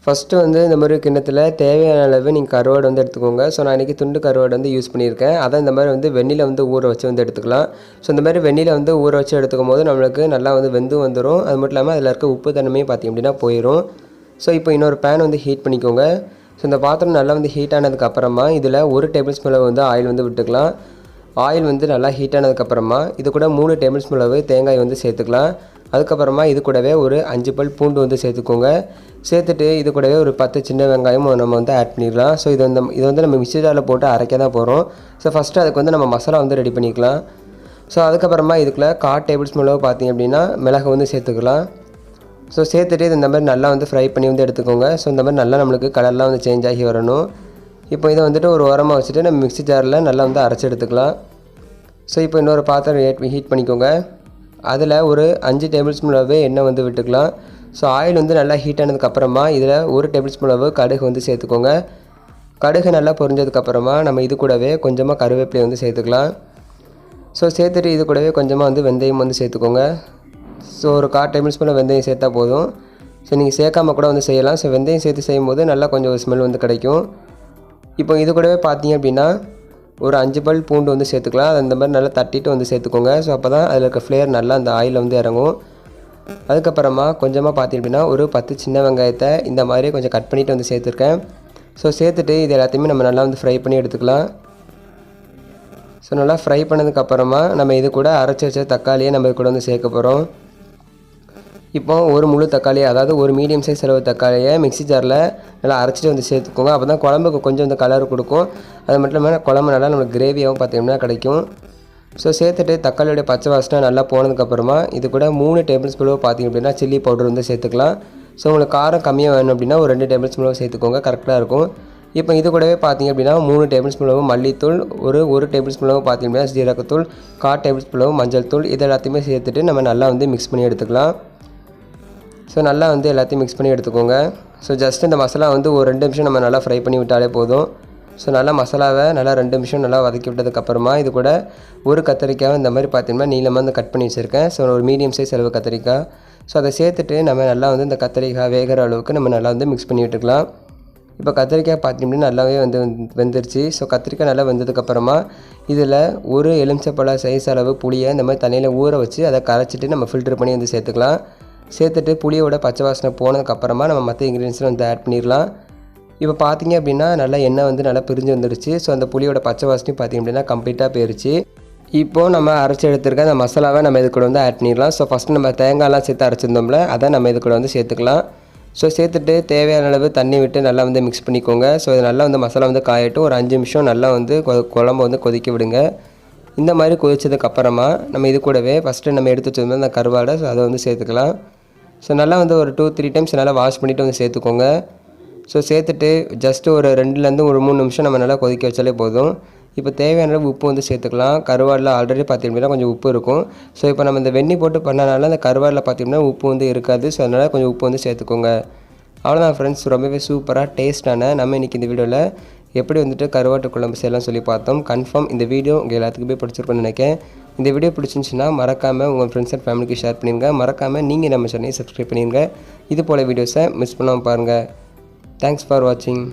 First வந்து இந்த மாதிரி கிண்ணத்தில் தேவையான அளவு நீங்கள் கருவாடு வந்து எடுத்துக்கோங்க. ஸோ நான் இன்றைக்கி துண்டு கருவாடு வந்து யூஸ் பண்ணியிருக்கேன். அதை இந்த மாதிரி வந்து வெந்நீரில் வந்து ஊற வச்சு வந்து எடுத்துக்கலாம். ஸோ இந்த மாதிரி வெந்நீரில் வந்து ஊற வச்சு எடுத்துக்கும் போது நம்மளுக்கு நல்லா வந்து வெந்து வந்துடும். அது மட்டும் இல்லாமல் அதில் இருக்க உப்பு தன்மையும் பார்த்திங்க அப்படின்னா போயிடும். ஸோ இப்போ இன்னொரு பேன் வந்து ஹீட் பண்ணிக்கோங்க. ஸோ இந்த பாத்திரம் நல்லா வந்து ஹீட் ஆனதுக்கப்புறமா இதில் 1 டேபிள் ஸ்பூன் அளவு வந்து ஆயில் வந்து விட்டுக்கலாம். ஆயில் வந்து நல்லா ஹீட் ஆனதுக்கப்புறமா இது கூட 3 டேபிள் ஸ்பூன் அளவு தேங்காய் வந்து சேர்த்துக்கலாம். அதுக்கப்புறமா இது கூடவே ஒரு 5 பல் பூண்டு வந்து சேர்த்துக்கோங்க. சேர்த்துட்டு இது கூடவே ஒரு 10 சின்ன வெங்காயமும் நம்ம வந்து ஆட் பண்ணிடலாம். ஸோ இது வந்து நம்ம மிக்ஸி ஜாரில் போட்டு அரைக்க தான் போகிறோம். ஸோ ஃபஸ்ட்டு அதுக்கு வந்து நம்ம மசாலா வந்து ரெடி பண்ணிக்கலாம். ஸோ அதுக்கப்புறமா இதுக்குள்ளே 1/4 டேபிள் ஸ்பூன் அளவு பார்த்திங்க அப்படின்னா மிளகு வந்து சேர்த்துக்கலாம். ஸோ சேர்த்துட்டு இது இந்த மாதிரி நல்லா வந்து ஃப்ரை பண்ணி வந்து எடுத்துக்கோங்க. ஸோ இந்த மாதிரி நல்லா நம்மளுக்கு கலர்லாம் வந்து சேஞ்ச் ஆகி வரணும். இப்போ இதை வந்துட்டு ஒரு ஓரமாக வச்சுட்டு நம்ம மிக்ஸி ஜாரில் நல்லா வந்து அரைச்சி எடுத்துக்கலாம். ஸோ இப்போ இன்னொரு பாத்திரம் ஹீட் பண்ணிக்கோங்க. அதில் ஒரு 5 டேபிள் ஸ்பூன் அளவு எண்ணெய் வந்து விட்டுக்கலாம். ஸோ ஆயில் வந்து நல்லா ஹீட் ஆனதுக்கப்புறமா இதில் 1 டேபிள் ஸ்பூன் அளவு கடுகு வந்து சேர்த்துக்கோங்க. கடுகு நல்லா பொரிஞ்சதுக்கப்புறமா நம்ம இது கூடவே கொஞ்சமாக கருவேப்பிலை வந்து சேர்த்துக்கலாம். ஸோ சேர்த்துட்டு இது கூடவே கொஞ்சமாக வந்து வெந்தயம் வந்து சேர்த்துக்கோங்க. ஸோ ஒரு 1/4 டேபிள் ஸ்பூன் வெந்தயம் சேர்த்தா போதும். ஸோ நீங்கள் சேர்க்காம கூட வந்து செய்யலாம். ஸோ வெந்தயம் சேர்த்து செய்யும்போது நல்லா கொஞ்சம் ஸ்மெல் வந்து கிடைக்கும். இப்போ இது கூடவே பார்த்தீங்க அப்படின்னா ஒரு 5 பல் பூண்டு வந்து சேர்த்துக்கலாம். அது இந்த மாதிரி நல்லா தட்டிட்டு வந்து சேர்த்துக்கோங்க. ஸோ அப்போ தான் அதில் இருக்க ஃப்ளேவர் நல்லா அந்த ஆயிலில் வந்து இறங்கும். அதுக்கப்புறமா கொஞ்சமாக பார்த்தீங்க அப்படின்னா ஒரு 10 சின்ன வெங்காயத்தை இந்த மாதிரி கொஞ்சம் கட் பண்ணிவிட்டு வந்து சேர்த்துருக்கேன். ஸோ சேர்த்துட்டு இது எல்லாத்தையுமே நம்ம நல்லா வந்து ஃப்ரை பண்ணி எடுத்துக்கலாம். ஸோ நல்லா ஃப்ரை பண்ணதுக்கப்புறமா நம்ம இது கூட அரைச்சி வச்ச தக்காளியை நம்ம இது கூட வந்து சேர்க்க போகிறோம். இப்போ ஒரு முழு தக்காளி, அதாவது ஒரு மீடியம் சைஸ் அளவு தக்காளியை மிக்ஸி ஜாரில் நல்லா அரைச்சிட்டு வந்து சேர்த்துக்கோங்க. அப்போ தான் குழம்புக்கு கொஞ்சம் வந்து கலர் கொடுக்கும். அது மட்டும் இல்லாமல் குழம்பு நல்லா நம்மளுக்கு கிரேவியாகவும் பார்த்திங்கன்னா கிடைக்கும். ஸோ சேர்த்துட்டு தக்காளியோடைய பச்சை வாசனை நல்லா போனதுக்கப்புறமா இது கூட 3 டேபிள் ஸ்பூன் பார்த்திங்க அப்படின்னா சில்லி பவுடர் வந்து சேர்த்துக்கலாம். ஸோ உங்களுக்கு காரம் கம்மியாக வேணும் அப்படின்னா ஒரு 2 டேபிள் ஸ்பூன் சேர்த்துக்கோங்க, கரெக்டாக இருக்கும். இப்போ இது கூடவே பார்த்திங்க அப்படின்னா 3 டேபிள் ஸ்பூன் மல்லித்தூள், ஒரு டேபிள் ஸ்பூன் பார்த்திங்க அப்படின்னா ஜீரகத்தூள், 1/4 டேபிள் ஸ்பூன் மஞ்சள் தூள், இது எல்லாத்தையுமே சேர்த்துட்டு நம்ம நல்லா வந்து மிக்ஸ் பண்ணி எடுத்துக்கலாம். ஸோ நல்லா வந்து எல்லாத்தையும் மிக்ஸ் பண்ணி எடுத்துக்கோங்க. ஸோ ஜஸ்ட் இந்த மசாலா வந்து ஒரு 2 நிமிஷம் நம்ம நல்லா ஃப்ரை பண்ணி விட்டாலே போதும். ஸோ நல்லா மசாலாவை நல்லா 2 நிமிஷம் நல்லா வதக்கி விட்டதுக்கப்புறமா இது கூட ஒரு கத்திரிக்காய் இந்த மாதிரி பார்த்திங்கன்னா நீளமாக வந்து கட் பண்ணி வச்சுருக்கேன். ஸோ ஒரு மீடியம் சைஸ் அளவு கத்திரிக்காய். ஸோ அதை சேர்த்துட்டு நம்ம நல்லா வந்து இந்த கத்திரிக்காய் வேகிற அளவுக்கு நம்ம நல்லா வந்து மிக்ஸ் பண்ணி விட்டுக்கலாம். இப்போ கத்திரிக்காய் பார்த்திங்கன்னா நல்லாவே வந்து வெந்துருச்சு. ஸோ கத்திரிக்காய் நல்லா வெந்ததுக்கப்புறமா இதில் ஒரு எலுமிச்சைப்பழ சைஸ் அளவு புளியை இந்த மாதிரி தண்ணியில் ஊற வச்சு அதை கரைச்சிட்டு நம்ம ஃபில்டர் பண்ணி வந்து சேர்த்துக்கலாம். சேர்த்துட்டு புளியோட பச்சை வாசனை போனதுக்கப்புறமா நம்ம மற்ற இன்க்ரீடியன்ஸில் வந்து ஆட் பண்ணிடலாம். இப்போ பார்த்திங்க அப்படின்னா நல்லா எண்ணெய் வந்து நல்லா பிரிஞ்சு வந்துருச்சு. ஸோ அந்த புளியோட பச்சை வாசனையும் பார்த்திங்க அப்படின்னா கம்ப்ளீட்டாக போயிருச்சு. இப்போது நம்ம அரைச்சி எடுத்துருக்க அந்த மசாலாவை நம்ம இது கூட வந்து ஆட் பண்ணிடலாம். ஸோ ஃபஸ்ட்டு நம்ம தேங்காய்லாம் சேர்த்து அரைச்சிருந்தோம்ல, அதை நம்ம இது கூட வந்து சேர்த்துக்கலாம். ஸோ சேர்த்துட்டு தேவையான அளவு தண்ணி விட்டு நல்லா வந்து மிக்ஸ் பண்ணிக்கோங்க. ஸோ இது நல்லா வந்து மசாலா வந்து காயட்டும். ஒரு 5 நிமிஷம் நல்லா வந்து குழம்பு வந்து கொதிக்க விடுங்க. இந்த மாதிரி கொதிச்சதுக்கப்புறமா நம்ம இது கூடவே ஃபஸ்ட்டு நம்ம எடுத்து வச்சிருந்தோம் அந்த கருவாடை, ஸோ அதை வந்து சேர்த்துக்கலாம். ஸோ நல்லா வந்து ஒரு 2-3 டைம்ஸ் நல்லா வாஷ் பண்ணிவிட்டு வந்து சேர்த்துக்கோங்க. ஸோ சேர்த்துட்டு ஜஸ்ட்டு ஒரு 2லேருந்து ஒரு 3 நிமிஷம் நம்ம நல்லா கொதிக்க வச்சாலே போதும். இப்போ தேவையான அளவு உப்பு வந்து சேர்த்துக்கலாம். கருவாடில் ஆல்ரெடி பார்த்திங்கன்னா கொஞ்சம் உப்பு இருக்கும். ஸோ இப்போ நம்ம இந்த வெந்நீர் போட்டு பண்ணனால அந்த கருவாடில் பார்த்திங்கன்னா உப்பு வந்து இருக்காது. ஸோ அதனால் கொஞ்சம் உப்பு வந்து சேர்த்துக்கோங்க. அவ்வளோதான் ஃப்ரெண்ட்ஸ், ரொம்பவே சூப்பராக டேஸ்ட்டான நம்ம இன்றைக்கி இந்த வீடியோவில் எப்படி வந்துட்டு கருவாட்டு குழம்பு செய்யலாம் சொல்லி பார்த்தோம். கன்ஃபார்ம் இந்த வீடியோ உங்கள் எல்லாத்துக்குமே பிடிச்சிருக்குன்னு நினைக்கிறேன். இந்த வீடியோ பிடிச்சிருந்துச்சுன்னா மறக்காமல் உங்கள் ஃப்ரெண்ட்ஸ் அண்ட் ஃபேமிலிக்கு ஷேர் பண்ணிடுங்க. மறக்காமல் நீங்கள் நம்ம சேனலை சப்ஸ்கிரைப் பண்ணிடுங்க. இது போல் வீடியோஸை மிஸ் பண்ணாமல் பாருங்கள். தேங்க்ஸ் ஃபார் வாட்சிங்.